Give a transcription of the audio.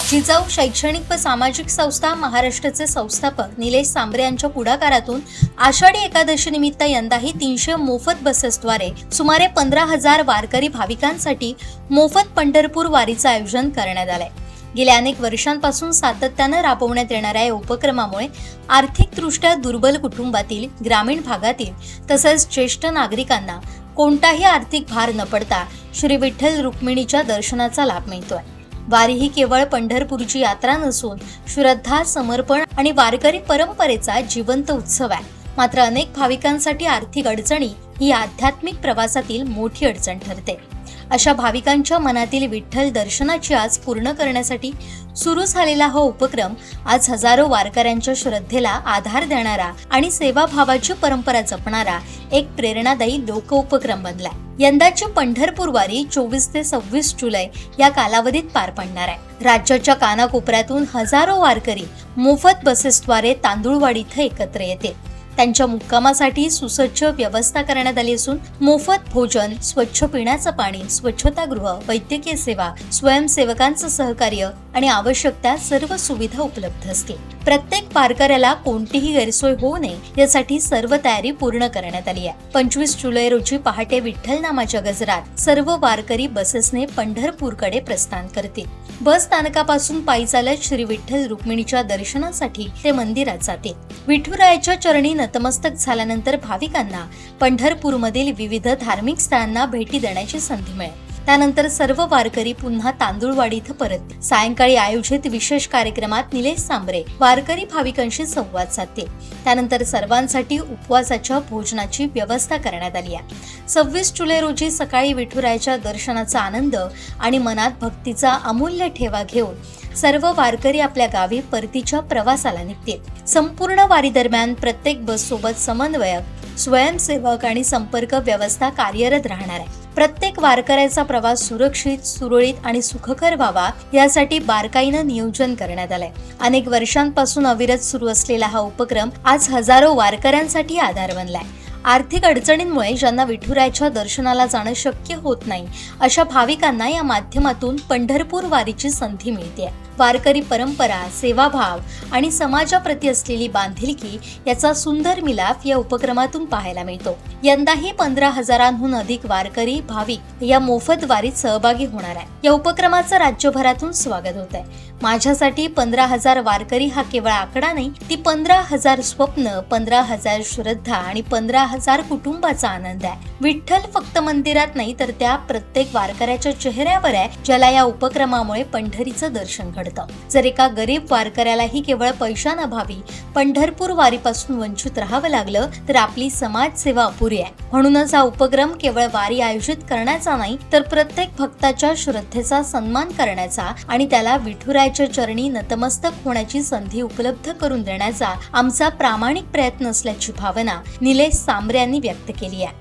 जिजाऊ शैक्षणिक व सामाजिक संस्था महाराष्ट्राचे संस्थापक निलेश सांबरे यांच्या पुढाकारातून आषाढी एकादशी निमित्त यंदाही 300 मोफत बसेसद्वारे सुमारे 15,000 वारकरी भाविकांसाठी मोफत पंढरपूर वारीचं आयोजन करण्यात आलंय। गेल्या अनेक वर्षांपासून सातत्यानं राबवण्यात येणाऱ्या या उपक्रमामुळे आर्थिकदृष्ट्या दुर्बल कुटुंबातील, ग्रामीण भागातील तसेच ज्येष्ठ नागरिकांना कोणताही आर्थिक भार न पडता श्री विठ्ठल रुक्मिणीच्या दर्शनाचा लाभ मिळतोय। वारी ही केवळ पंढरपूरची यात्रा नसून श्रद्धा, समर्पण आणि वारकरी परंपरेचा जिवंत उत्सव आहे। मात्र अनेक भाविकांसाठी आर्थिक अडचणी ही आध्यात्मिक प्रवासातील मोठी अडचण ठरते। अशा भाविकांच्या मनातील विठ्ठल दर्शनाची आस पूर्ण करण्यासाठी सुरू झालेला हा उपक्रम आज हजारो वारकऱ्यांच्या श्रद्धेला आधार देणारा आणि सेवाभावाची परंपरा जपणारा एक प्रेरणादायी लोक उपक्रम बनलाय। यंदाची पंढरपूर वारी 24 ते 26 जुलै या कालावधीत पार पडणार आहे। राज्याच्या कानाकोपऱ्यातून हजारो वारकरी मोफत बसेसद्वारे तांदुळवाडी इथं एकत्र येतील। त्यांच्या मुक्कामासाठी सुसज्ज व्यवस्था करण्यात आली असून मोफत भोजन, स्वच्छ पिण्याचं पाणी, स्वच्छतागृह, वैद्यकीय सेवा, स्वयंसेवकांचं सहकार्य आणि आवश्यक त्या सर्व सुविधा उपलब्ध असतील। प्रत्येक वारकऱ्याला कोणतीही गैरसोय होऊ नये यासाठी सर्व तयारी पूर्ण करण्यात आली आहे। 25 जुलै रोजी पहाटे विठ्ठल नामाच्या गजरात सर्व वारकरी बसेसने पंढरपूरकडे प्रस्थान करतील। बस स्थानकापासून पायी चालत श्री विठ्ठल रुक्मिणीच्या दर्शनासाठी ते मंदिरात जातील। विठुरायाच्या चरणी नतमस्तक झाल्यानंतर भाविकांना पंढरपूरमधील विविध धार्मिक स्थळांना भेटी देण्याची संधी मिळेल। त्यानंतर सर्व वारकरी पुन्हा तांदुळवाडी इथं परततील। सायंकाळी आयोजित विशेष कार्यक्रमात निलेश सांबरे वारकरी भाविकांशी संवाद साधतील। त्यानंतर सर्वांसाठी उपवासाच्या भोजनाची व्यवस्था करण्यात आली आहे। 26 जुलै रोजी सकाळी विठुरायाच्या दर्शनाचा आनंद आणि मनात भक्तीचा अमूल्य ठेवा घेऊन सर्व वारकरी आपल्या गावी परतीच्या प्रवासाला निघतील। संपूर्ण वारी दरम्यान प्रत्येक बससोबत समन्वयक, स्वयंसेवक आणि संपर्क व्यवस्था कार्यरत राहणार आहे। प्रत्येक वारकऱ्याचा प्रवास सुरक्षित, सुरळीत आणि सुखकर व्हावा यासाठी बारकाईनं नियोजन करण्यात आलंय। अनेक वर्षांपासून अविरत सुरू असलेला हा उपक्रम आज हजारो वारकऱ्यांसाठी आधार बनलाय। आर्थिक अडचणींमुळे ज्यांना विठुरायाच्या दर्शनाला जाणं शक्य होत नाही अशा भाविकांना या माध्यमातून पंढरपूर वारीची संधी मिळते। वारकरी परंपरा, सेवाभाव आणि समाजाप्रती असलेली बांधिलकी याचा सुंदर मिलाफ या उपक्रमातून पाहायला मिळतो। यंदाही 15,000हून अधिक वारकरी भाविक या मोफत वारीत सहभागी होणार आहे। या उपक्रमाचं राज्यभरातून स्वागत होत आहे। माझ्यासाठी 15,000 वारकरी हा केवळ आकडा नाही, ती 15,000 स्वप्न, 15,000 श्रद्धा आणि 15,000 कुटुंबाचा आनंद आहे। विठ्ठल फक्त मंदिरात नाही तर त्या प्रत्येक वारकऱ्याच्या चेहऱ्यावर आहे, ज्याला या उपक्रमामुळे पंढरीचं दर्शन घडतं। जर एका गरीब वारकऱ्यालाही केवळ पैशांअभावी पंढरपूर वारीपासून वंचित राहावं लागलं तर आपली समाजसेवा अपुरी आहे। म्हणूनच हा उपक्रम केवळ वारी आयोजित करण्याचा नाही तर प्रत्येक भक्ताच्या श्रद्धेचा सन्मान करण्याचा आणि त्याला विठुरायाच्या चरणी नतमस्तक होण्याची संधी उपलब्ध करून देण्याचा आमचा प्रामाणिक प्रयत्न असल्याची भावना निलेश सांबरे यांनी व्यक्त केली आहे।